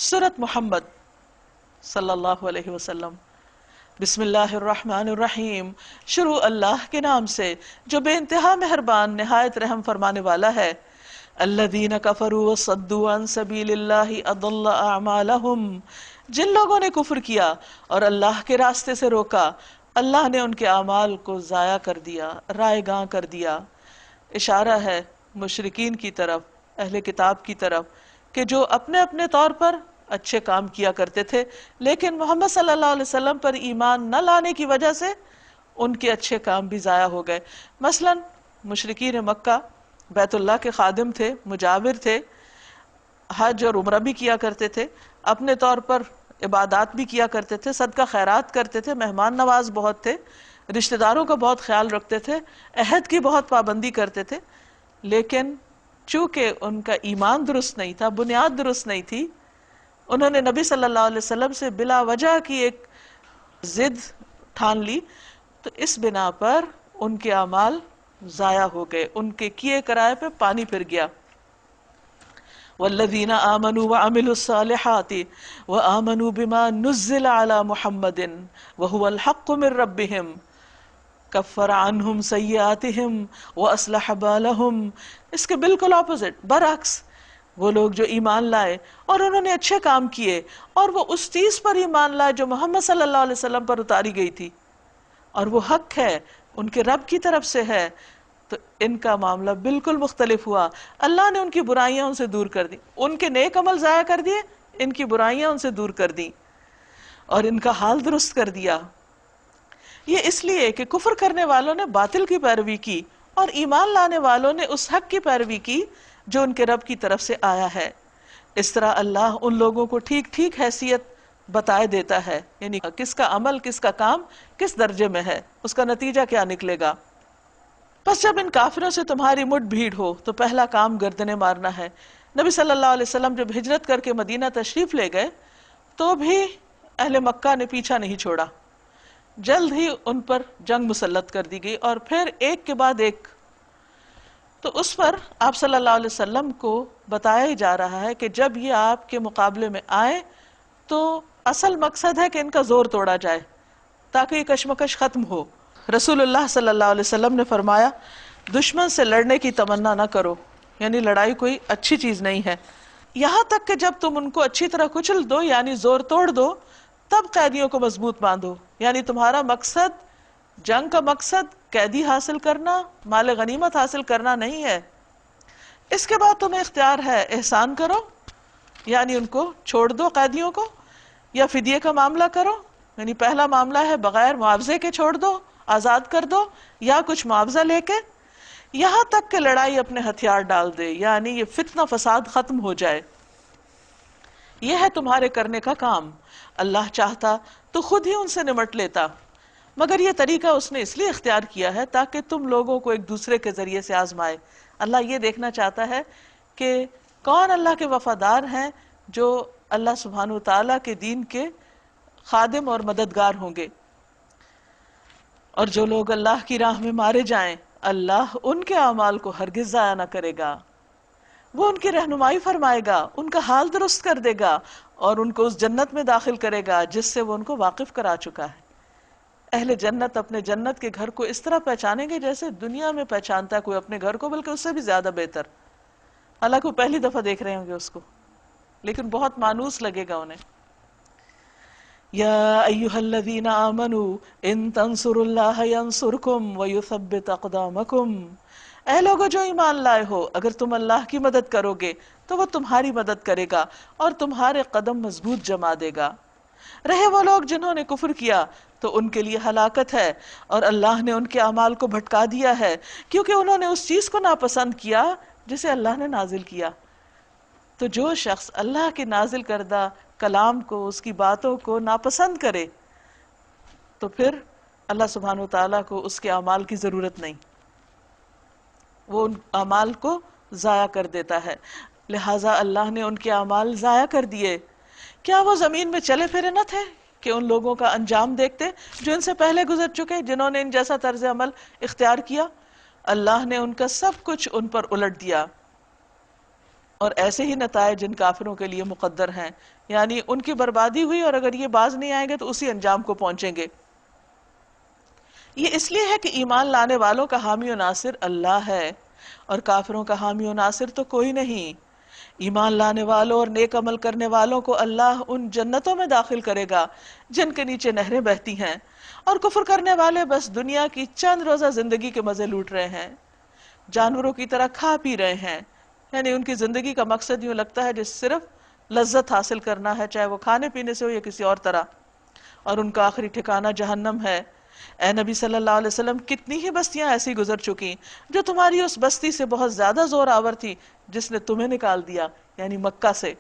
سورۃ محمد صلی اللہ علیہ وسلم۔ بسم اللہ الرحمن الرحیم، شروع اللہ کے نام سے جو بے انتہا مہربان نہایت رحم فرمانے والا ہے۔ الذین کفروا وصدوا عن سبیل اللہ اضل اعمالہم، جن لوگوں نے کفر کیا اور اللہ کے راستے سے روکا، اللہ نے ان کے اعمال کو ضائع کر دیا، رائے گاں کر دیا۔ اشارہ ہے مشرکین کی طرف، اہل کتاب کی طرف، کہ جو اپنے اپنے طور پر اچھے کام کیا کرتے تھے، لیکن محمد صلی اللہ علیہ وسلم پر ایمان نہ لانے کی وجہ سے ان کے اچھے کام بھی ضائع ہو گئے۔ مثلا مشرکین مکہ بیت اللہ کے خادم تھے، مجاور تھے، حج اور عمرہ بھی کیا کرتے تھے، اپنے طور پر عبادات بھی کیا کرتے تھے، صدقہ خیرات کرتے تھے، مہمان نواز بہت تھے، رشتہ داروں کا بہت خیال رکھتے تھے، عہد کی بہت پابندی کرتے تھے، لیکن چونکہ ان کا ایمان درست نہیں تھا، بنیاد درست نہیں تھی، انہوں نے نبی صلی اللہ علیہ وسلم سے بلا وجہ کی ایک ضد ٹھان لی، تو اس بنا پر ان کے اعمال ضائع ہو گئے، ان کے کیے کرائے پہ پانی پھر گیا۔ والذین آمنوا وعملوا الصالحات وآمنوا بما نزل على محمد وهو الحق من ربهم کفر عنہم سیئاتہم واصلح بالہم۔ اس کے بالکل اپوزٹ، برعکس، وہ لوگ جو ایمان لائے اور انہوں نے اچھے کام کیے اور وہ اس چیز پر ایمان لائے جو محمد صلی اللہ علیہ وسلم پر اتاری گئی تھی اور وہ حق ہے، ان کے رب کی طرف سے ہے، تو ان کا معاملہ بالکل مختلف ہوا۔ اللہ نے ان کی برائیاں ان سے دور کر دی، ان کے نیک عمل ضائع کر دیے، ان کی برائیاں ان سے دور کر دی اور ان کا حال درست کر دیا۔ یہ اس لیے کہ کفر کرنے والوں نے باطل کی پیروی کی اور ایمان لانے والوں نے اس حق کی پیروی کی جو ان کے رب کی طرف سے آیا ہے۔ اس طرح اللہ ان لوگوں کو ٹھیک ٹھیک حیثیت بتائے دیتا ہے، یعنی کس کا عمل، کس کا کام کس درجے میں ہے، اس کا نتیجہ کیا نکلے گا۔ پس جب ان کافروں سے تمہاری مٹھ بھیڑ ہو تو پہلا کام گردنیں مارنا ہے۔ نبی صلی اللہ علیہ وسلم جب ہجرت کر کے مدینہ تشریف لے گئے تو بھی اہل مکہ نے پیچھا نہیں چھوڑا، جلد ہی ان پر جنگ مسلط کر دی گئی اور پھر ایک کے بعد ایک۔ تو اس پر آپ صلی اللہ علیہ وسلم کو بتایا ہی جا رہا ہے کہ جب یہ آپ کے مقابلے میں آئیں تو اصل مقصد ہے کہ ان کا زور توڑا جائے تاکہ یہ کشمکش ختم ہو۔ رسول اللہ صلی اللہ علیہ وسلم نے فرمایا دشمن سے لڑنے کی تمنا نہ کرو، یعنی لڑائی کوئی اچھی چیز نہیں ہے، یہاں تک کہ جب تم ان کو اچھی طرح کچل دو، یعنی زور توڑ دو، تب قیدیوں کو مضبوط باندھو۔ یعنی تمہارا مقصد، جنگ کا مقصد قیدی حاصل کرنا، مال غنیمت حاصل کرنا نہیں ہے۔ اس کے بعد تمہیں اختیار ہے احسان کرو، یعنی ان کو چھوڑ دو قیدیوں کو، یا فدیے کا معاملہ کرو، یعنی پہلا معاملہ ہے بغیر معاوضے کے چھوڑ دو، آزاد کر دو، یا کچھ معاوضہ لے کے، یہاں تک کہ لڑائی اپنے ہتھیار ڈال دے، یعنی یہ فتنہ فساد ختم ہو جائے۔ یہ ہے تمہارے کرنے کا کام۔ اللہ چاہتا تو خود ہی ان سے نمٹ لیتا، مگر یہ طریقہ اس نے اس لیے اختیار کیا ہے تاکہ تم لوگوں کو ایک دوسرے کے ذریعے سے آزمائے۔ اللہ یہ دیکھنا چاہتا ہے کہ کون اللہ کے وفادار ہیں جو اللہ سبحانہ وتعالیٰ کے دین کے خادم اور مددگار ہوں گے، اور جو لوگ اللہ کی راہ میں مارے جائیں اللہ ان کے اعمال کو ہرگز ضائع نہ کرے گا، وہ ان کی رہنمائی فرمائے گا، ان کا حال درست کر دے گا اور ان کو اس جنت میں داخل کرے گا جس سے وہ ان کو واقف کرا چکا ہے۔ اہل جنت اپنے جنت کے گھر کو اس طرح پہچانیں گے جیسے دنیا میں پہچانتا ہے کوئی اپنے گھر کو، بلکہ اس سے بھی زیادہ بہتر۔ حالانکہ وہ پہلی دفعہ دیکھ رہے ہوں گے اس کو، لیکن بہت مانوس لگے گا انہیں۔ یا ایھا الذین آمنوا ان تنصروا اللہ ینصرکم ویثبت اقدامکم۔ اے لوگو جو ایمان لائے ہو، اگر تم اللہ کی مدد کرو گے تو وہ تمہاری مدد کرے گا اور تمہارے قدم مضبوط جما دے گا۔ رہے وہ لوگ جنہوں نے کفر کیا تو ان کے لیے ہلاکت ہے، اور اللہ نے ان کے اعمال کو بھٹکا دیا ہے کیونکہ انہوں نے اس چیز کو ناپسند کیا جسے اللہ نے نازل کیا۔ تو جو شخص اللہ کے نازل کردہ کلام کو، اس کی باتوں کو ناپسند کرے تو پھر اللہ سبحانہ وتعالیٰ کو اس کے اعمال کی ضرورت نہیں، وہ ان اعمال کو ضائع کر دیتا ہے۔ لہٰذا اللہ نے ان کے اعمال ضائع کر دیے۔ کیا وہ زمین میں چلے پھرے نہ تھے کہ ان لوگوں کا انجام دیکھتے جو ان سے پہلے گزر چکے، جنہوں نے ان جیسا طرز عمل اختیار کیا؟ اللہ نے ان کا سب کچھ ان پر الٹ دیا اور ایسے ہی نتائج جن کافروں کے لیے مقدر ہیں، یعنی ان کی بربادی ہوئی، اور اگر یہ باز نہیں آئیں گے تو اسی انجام کو پہنچیں گے۔ یہ اس لیے ہے کہ ایمان لانے والوں کا حامی و ناصر اللہ ہے، اور کافروں کا حامی و ناصر تو کوئی نہیں۔ ایمان لانے والوں اور نیک عمل کرنے والوں کو اللہ ان جنتوں میں داخل کرے گا جن کے نیچے نہریں بہتی ہیں، اور کفر کرنے والے بس دنیا کی چند روزہ زندگی کے مزے لوٹ رہے ہیں، جانوروں کی طرح کھا پی رہے ہیں، یعنی ان کی زندگی کا مقصد یوں لگتا ہے جس صرف لذت حاصل کرنا ہے، چاہے وہ کھانے پینے سے ہو یا کسی اور طرح، اور ان کا آخری ٹھکانہ جہنم ہے۔ اے نبی صلی اللہ علیہ وسلم، کتنی ہی بستیاں ایسی گزر چکی جو تمہاری اس بستی سے بہت زیادہ زور آور تھی جس نے تمہیں نکال دیا، یعنی مکہ سے۔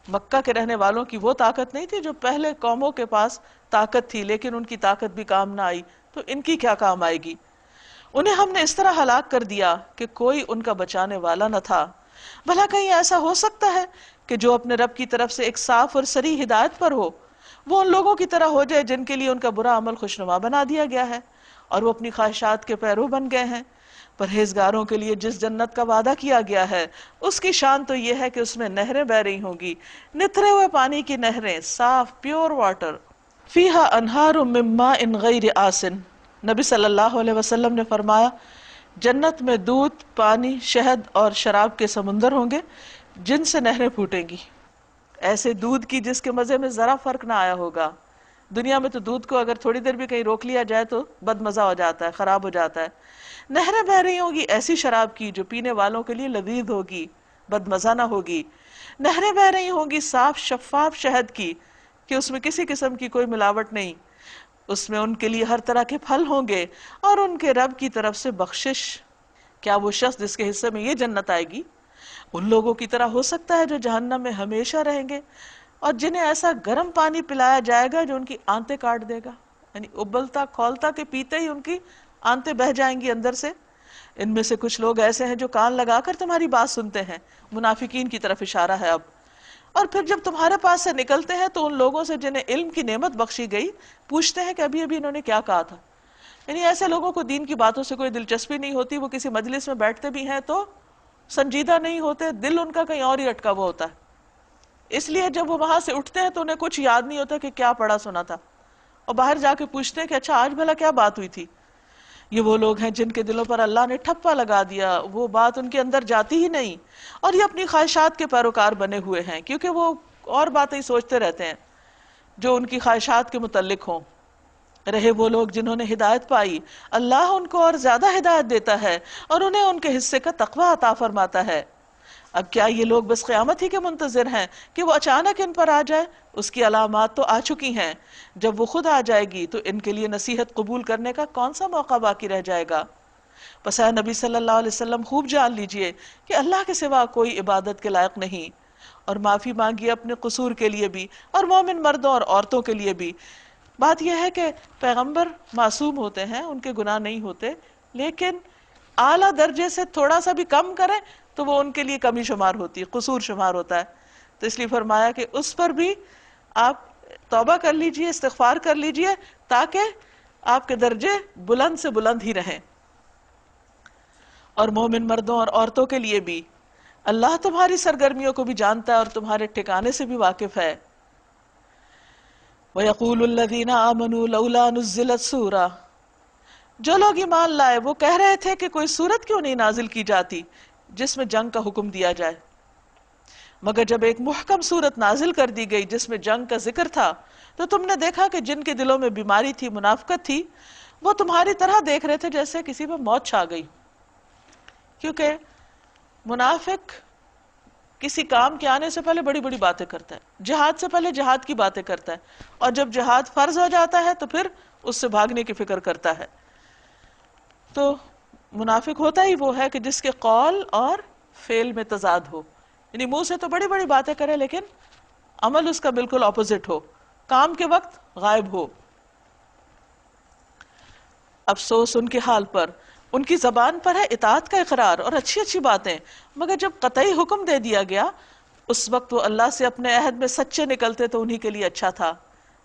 مکہ کے رہنے والوں کی وہ طاقت نہیں تھی جو پہلے قوموں کے پاس طاقت تھی، لیکن ان کی طاقت بھی کام نہ آئی تو ان کی کیا کام آئے گی؟ انہیں ہم نے اس طرح ہلاک کر دیا کہ کوئی ان کا بچانے والا نہ تھا۔ بھلا کہیں ایسا ہو سکتا ہے کہ جو اپنے رب کی طرف سے ایک صاف اور صریح ہدایت پر ہو، وہ ان لوگوں کی طرح ہو جائے جن کے لیے ان کا برا عمل خوشنما بنا دیا گیا ہے اور وہ اپنی خواہشات کے پیرو بن گئے ہیں؟ پرہیزگاروں کے لیے جس جنت کا وعدہ کیا گیا ہے اس کی شان تو یہ ہے کہ اس میں نہریں بہ رہی ہوں گی، نتھرے ہوئے پانی کی نہریں، صاف پیور واٹر، فیہا انہار من ماء غیر آسن۔ نبی صلی اللہ علیہ وسلم نے فرمایا، جنت میں دودھ، پانی، شہد اور شراب کے سمندر ہوں گے جن سے نہریں پھوٹیں گی، ایسے دودھ کی جس کے مزے میں ذرا فرق نہ آیا ہوگا۔ دنیا میں تو دودھ کو اگر تھوڑی دیر بھی کہیں روک لیا جائے تو بد مزہ ہو جاتا ہے، خراب ہو جاتا ہے۔ نہریں بہ رہی ہوں گی ایسی شراب کی جو پینے والوں کے لیے لذیذ ہوگی، بد مزہ نہ ہوگی۔ نہریں بہ رہی ہوں گی صاف شفاف شہد کی کہ اس میں کسی قسم کی کوئی ملاوٹ نہیں، اس میں ان کے لیے ہر طرح کے پھل ہوں گے اور ان کے رب کی طرف سے بخشش۔ کیا وہ شخص جس کے حصے میں یہ جنت آئے گی ان لوگوں کی طرح ہو سکتا ہے جو جہنم میں ہمیشہ رہیں گے، اور جنہیں ایسا گرم پانی پلایا جائے گا جو ان کی آنتیں کاٹ دے گا، یعنی ابلتا کھولتا کہ پیتے ہی ان کی آنتیں بہہ جائیں گی اندر سے۔ ان میں سے کچھ لوگ ایسے ہیں جو کان لگا کر تمہاری بات سنتے ہیں، منافقین کی طرف اشارہ ہے اب، اور پھر جب تمہارے پاس سے نکلتے ہیں تو ان لوگوں سے جنہیں علم کی نعمت بخشی گئی پوچھتے ہیں کہ ابھی ابھی انہوں نے کیا کہا تھا۔ یعنی ایسے لوگوں کو دین کی باتوں سے کوئی دلچسپی نہیں ہوتی، وہ کسی مجلس میں بیٹھتے بھی ہیں تو سنجیدہ نہیں ہوتے، دل ان کا کہیں اور ہی اٹکا ہوا ہوتا ہے، اس لیے جب وہ وہاں سے اٹھتے ہیں تو انہیں کچھ یاد نہیں ہوتا کہ کیا پڑھا سنا تھا، اور باہر جا کے پوچھتے ہیں کہ اچھا آج بھلا کیا بات ہوئی تھی۔ یہ وہ لوگ ہیں جن کے دلوں پر اللہ نے ٹھپا لگا دیا، وہ بات ان کے اندر جاتی ہی نہیں، اور یہ اپنی خواہشات کے پیروکار بنے ہوئے ہیں، کیونکہ وہ اور باتیں ہی سوچتے رہتے ہیں جو ان کی خواہشات کے متعلق ہوں۔ رہے وہ لوگ جنہوں نے ہدایت پائی، اللہ ان کو اور زیادہ ہدایت دیتا ہے اور انہیں ان کے حصے کا تقویٰ عطا فرماتا ہے۔ اب کیا یہ لوگ بس قیامت ہی کے منتظر ہیں کہ وہ اچانک ان پر آ جائے؟ اس کی علامات تو آ چکی ہیں، جب وہ خود آ جائے گی تو ان کے لیے نصیحت قبول کرنے کا کون سا موقع باقی رہ جائے گا؟ پس اے نبی صلی اللہ علیہ وسلم خوب جان لیجئے کہ اللہ کے سوا کوئی عبادت کے لائق نہیں، اور معافی مانگیے اپنے قصور کے لیے بھی اور مومن مردوں اور عورتوں کے لیے بھی۔ بات یہ ہے کہ پیغمبر معصوم ہوتے ہیں، ان کے گناہ نہیں ہوتے، لیکن اعلیٰ درجے سے تھوڑا سا بھی کم کریں تو وہ ان کے لیے کمی شمار ہوتی ہے، قصور شمار ہوتا ہے، تو اس لیے فرمایا کہ اس پر بھی آپ توبہ کر لیجئے، استغفار کر لیجئے تاکہ آپ کے درجے بلند سے بلند ہی رہیں۔ اور مومن مردوں اور عورتوں کے لیے بھی اللہ تمہاری سرگرمیوں کو بھی جانتا ہے اور تمہارے ٹھکانے سے بھی واقف ہے۔ وَيَقُولُ الَّذِينَ آمَنُوا لَوْلَا نُزِّلَتْ سُورَةٌ، جو لوگ ایمان لائے وہ کہہ رہے تھے کہ کوئی سورت کیوں نہیں نازل کی جاتی جس میں جنگ کا حکم دیا جائے، مگر جب ایک محکم سورت نازل کر دی گئی جس میں جنگ کا ذکر تھا تو تم نے دیکھا کہ جن کے دلوں میں بیماری تھی، منافقت تھی، وہ تمہاری طرح دیکھ رہے تھے جیسے کسی پہ موت چھا گئی، کیونکہ منافق کسی کام کے آنے سے پہلے بڑی بڑی باتیں کرتا ہے، جہاد سے پہلے جہاد کی باتیں کرتا ہے، اور جب جہاد فرض ہو جاتا ہے تو پھر اس سے بھاگنے کی فکر کرتا ہے۔ تو منافق ہوتا ہی وہ ہے کہ جس کے قول اور فعل میں تضاد ہو، یعنی منہ سے تو بڑی بڑی باتیں کرے لیکن عمل اس کا بالکل اپوزٹ ہو، کام کے وقت غائب ہو۔ افسوس ان کے حال پر، ان کی زبان پر ہے اطاعت کا اقرار اور اچھی اچھی باتیں، مگر جب قطعی حکم دے دیا گیا اس وقت وہ اللہ سے اپنے عہد میں سچے نکلتے تو انہی کے لیے اچھا تھا،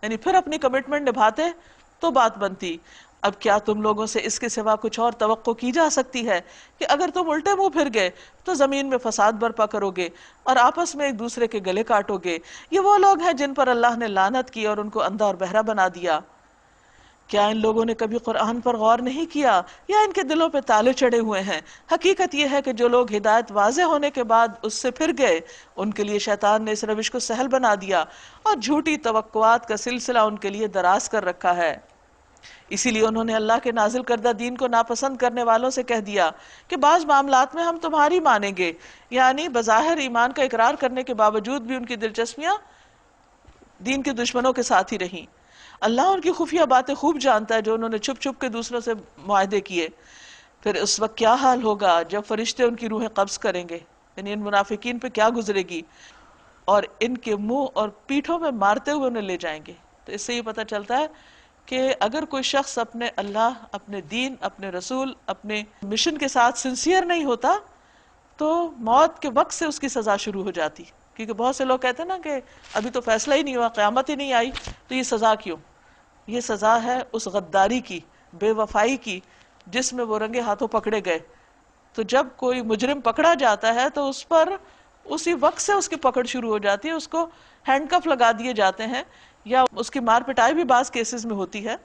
یعنی پھر اپنی کمٹمنٹ نبھاتے تو بات بنتی، اب کیا تم لوگوں سے اس کے سوا کچھ اور توقع کی جا سکتی ہے کہ اگر تم الٹے منہ پھر گئے تو زمین میں فساد برپا کرو گے اور آپس میں ایک دوسرے کے گلے کاٹو گے؟ یہ وہ لوگ ہیں جن پر اللہ نے لعنت کی اور ان کو اندھا اور بہرا بنا دیا۔ کیا ان لوگوں نے کبھی قرآن پر غور نہیں کیا یا ان کے دلوں پہ تالے چڑھے ہوئے ہیں؟ حقیقت یہ ہے کہ جو لوگ ہدایت واضح ہونے کے بعد اس سے پھر گئے ان کے لیے شیطان نے اس روش کو سہل بنا دیا اور جھوٹی توقعات کا سلسلہ ان کے لیے دراز کر رکھا ہے۔ اسی لیے انہوں نے اللہ کے نازل کردہ دین کو ناپسند کرنے والوں سے کہہ دیا کہ بعض معاملات میں ہم تمہاری مانیں گے، یعنی بظاہر ایمان کا اقرار کرنے کے باوجود بھی ان کی دلچسپیاں دین کے دشمنوں کے ساتھ ہی رہیں۔ اللہ ان کی خفیہ باتیں خوب جانتا ہے جو انہوں نے چھپ چھپ کے دوسروں سے معاہدے کیے۔ پھر اس وقت کیا حال ہوگا جب فرشتے ان کی روحیں قبض کریں گے، یعنی ان منافقین پہ کیا گزرے گی، اور ان کے منہ اور پیٹھوں میں مارتے ہوئے انہیں لے جائیں گے۔ تو اس سے یہ پتہ چلتا ہے کہ اگر کوئی شخص اپنے اللہ، اپنے دین، اپنے رسول، اپنے مشن کے ساتھ سنسیئر نہیں ہوتا تو موت کے وقت سے اس کی سزا شروع ہو جاتی۔ کیونکہ بہت سے لوگ کہتے ہیں نا کہ ابھی تو فیصلہ ہی نہیں ہوا، قیامت ہی نہیں آئی، تو یہ سزا کیوں؟ یہ سزا ہے اس غداری کی، بے وفائی کی، جس میں وہ رنگے ہاتھوں پکڑے گئے۔ تو جب کوئی مجرم پکڑا جاتا ہے تو اس پر اسی وقت سے اس کی پکڑ شروع ہو جاتی ہے، اس کو ہینڈ کف لگا دیے جاتے ہیں یا اس کی مار پٹائی بھی بعض کیسز میں ہوتی ہے۔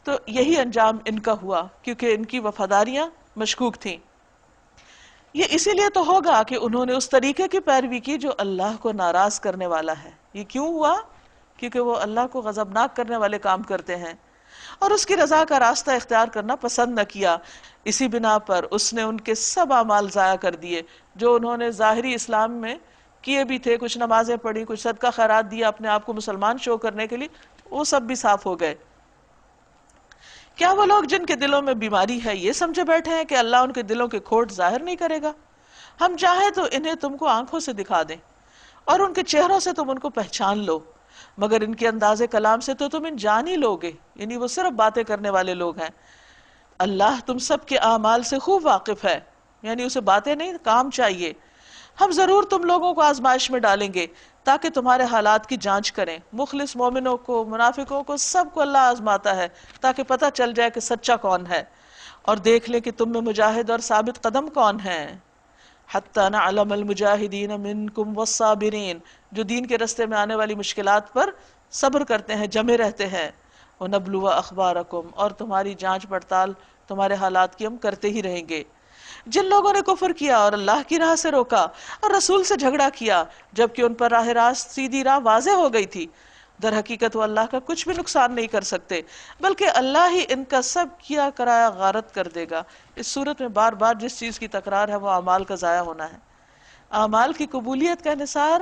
تو یہی انجام ان کا ہوا کیونکہ ان کی وفاداریاں مشکوک تھیں۔ یہ اسی لیے تو ہوگا کہ انہوں نے اس طریقے کی پیروی کی جو اللہ کو ناراض کرنے والا ہے۔ یہ کیوں ہوا؟ کیونکہ وہ اللہ کو غضبناک کرنے والے کام کرتے ہیں اور اس کی رضا کا راستہ اختیار کرنا پسند نہ کیا۔ اسی بنا پر اس نے ان کے سب اعمال ضائع کر دیے جو انہوں نے ظاہری اسلام میں کیے بھی تھے، کچھ نمازیں پڑھی، کچھ صدقہ خیرات دیا اپنے آپ کو مسلمان شو کرنے کے لیے، وہ سب بھی صاف ہو گئے۔ کیا وہ لوگ جن کے دلوں میں بیماری ہے یہ سمجھے بیٹھے ہیں کہ اللہ ان کے دلوں کے کھوٹ ظاہر نہیں کرے گا؟ ہم چاہیں تو انہیں تم کو آنکھوں سے دکھا دیں اور ان کے چہروں سے تم ان کو پہچان لو، مگر ان کے انداز کلام سے تو تم ان جان ہی لوگے، یعنی وہ صرف باتیں کرنے والے لوگ ہیں۔ اللہ تم سب کے اعمال سے خوب واقف ہے، یعنی اسے باتیں نہیں کام چاہیے۔ ہم ضرور تم لوگوں کو آزمائش میں ڈالیں گے تاکہ تمہارے حالات کی جانچ کریں۔ مخلص مومنوں کو، منافقوں کو، سب کو اللہ آزماتا ہے تاکہ پتہ چل جائے کہ سچا کون ہے، اور دیکھ لیں کہ تم میں مجاہد اور ثابت قدم کون ہیں۔ حتی نعلم المجاہدین منکم والصابرین، جو دین کے رستے میں آنے والی مشکلات پر صبر کرتے ہیں، جمے رہتے ہیں۔ وَنَبْلُوَ أَخْبَارَكُمْ، اور تمہاری جانچ پڑتال، تمہارے حالات کی ہم کرتے ہی رہیں گے۔ جن لوگوں نے کفر کیا اور اللہ کی راہ سے روکا اور رسول سے جھگڑا کیا جبکہ ان پر راہ راست سیدھی راہ واضح ہو گئی تھی، در حقیقت وہ اللہ کا کچھ بھی نقصان نہیں کر سکتے، بلکہ اللہ ہی ان کا سب کیا کرایا غارت کر دے گا۔ اس صورت میں بار بار جس چیز کی تکرار ہے وہ اعمال کا ضائع ہونا ہے۔ اعمال کی قبولیت کا انحصار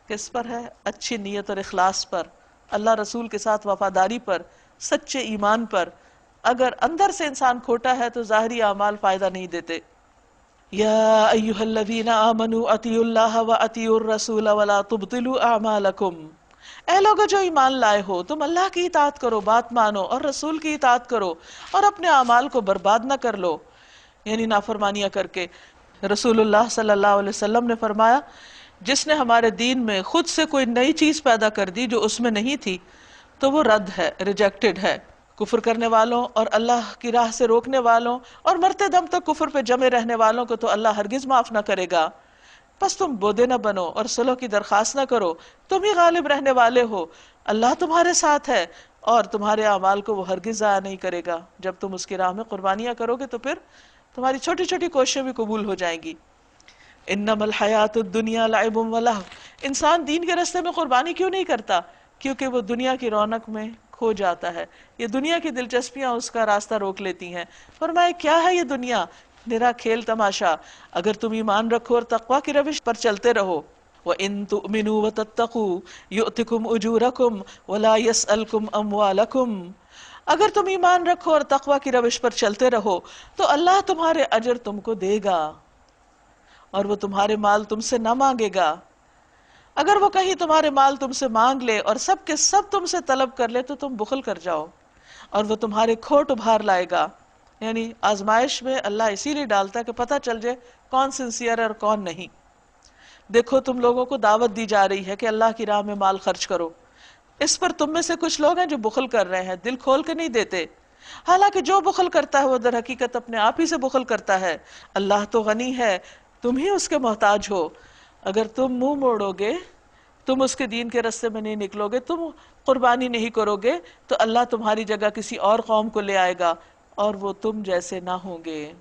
کس پر ہے؟ اچھی نیت اور اخلاص پر، اللہ رسول کے ساتھ وفاداری پر، سچے ایمان پر۔ اگر اندر سے انسان کھوٹا ہے تو ظاہری اعمال فائدہ نہیں دیتے۔ یا ایھا الذین آمنوا اطیعوا اللہ واطیعوا الرسول ولا تبطلوا اعمالکم، اے لوگو جو ایمان لائے ہو، تم اللہ کی اطاعت کرو، بات مانو، اور رسول کی اطاعت کرو، اور اپنے اعمال کو برباد نہ کر لو، یعنی نافرمانیاں کر کے۔ رسول اللہ صلی اللہ علیہ وسلم نے فرمایا، جس نے ہمارے دین میں خود سے کوئی نئی چیز پیدا کر دی جو اس میں نہیں تھی تو وہ رد ہے، ریجیکٹڈ ہے۔ کفر کرنے والوں اور اللہ کی راہ سے روکنے والوں اور مرتے دم تک کفر پہ جمے رہنے والوں کو تو اللہ ہرگز معاف نہ کرے گا۔ بس تم بودے نہ بنو اور صلح کی درخواست نہ کرو، تم ہی غالب رہنے والے ہو، اللہ تمہارے ساتھ ہے اور تمہارے اعمال کو وہ ہرگز ضائع نہیں کرے گا۔ جب تم اس کی راہ میں قربانیاں کرو گے تو پھر تمہاری چھوٹی چھوٹی کوششیں بھی قبول ہو جائیں گی۔ انما الحیات الدنیا لعب و لہو، انسان دین کے راستے میں قربانی کیوں نہیں کرتا؟ کیونکہ وہ دنیا کی رونق میں کھو جاتا ہے، یہ دنیا کی دلچسپیاں اس کا راستہ روک لیتی ہیں۔ فرمایا کیا ہے یہ دنیا؟ نرا کھیل تماشا۔ اگر تم ایمان رکھو اور تقوی کی روش پر چلتے رہو، وَإِن تُؤْمِنُوا وَتَتَّقُوا يُؤْتِكُمْ أُجُورَكُمْ وَلَا يَسْأَلْكُمْ أَمْوَالَكُمْ، اگر تم ایمان رکھو اور تقوی کی روش پر چلتے رہو تو اللہ تمہارے اجر تم کو دے گا اور وہ تمہارے مال تم سے نہ مانگے گا۔ اگر وہ کہیں تمہارے مال تم سے مانگ لے اور سب کے سب تم سے طلب کر لے تو تم بخل کر جاؤ، اور وہ تمہارے کھوٹ ابھار لائے گا۔ یعنی آزمائش میں اللہ اسی لیے ڈالتا ہے کہ پتہ چل جائے کون سنسیئر ہے اور کون نہیں۔ دیکھو تم لوگوں کو دعوت دی جا رہی ہے کہ اللہ کی راہ میں مال خرچ کرو، اس پر تم میں سے کچھ لوگ ہیں جو بخل کر رہے ہیں، دل کھول کے نہیں دیتے، حالانکہ جو بخل کرتا ہے وہ در حقیقت اپنے آپ ہی سے بخل کرتا ہے۔ اللہ تو غنی ہے، تم ہی اس کے محتاج ہو۔ اگر تم منہ موڑو گے، تم اس کے دین کے راستے میں نہیں نکلو گے، تم قربانی نہیں کرو گے، تو اللہ تمہاری جگہ کسی اور قوم کو لے آئے گا اور وہ تم جیسے نہ ہوں گے۔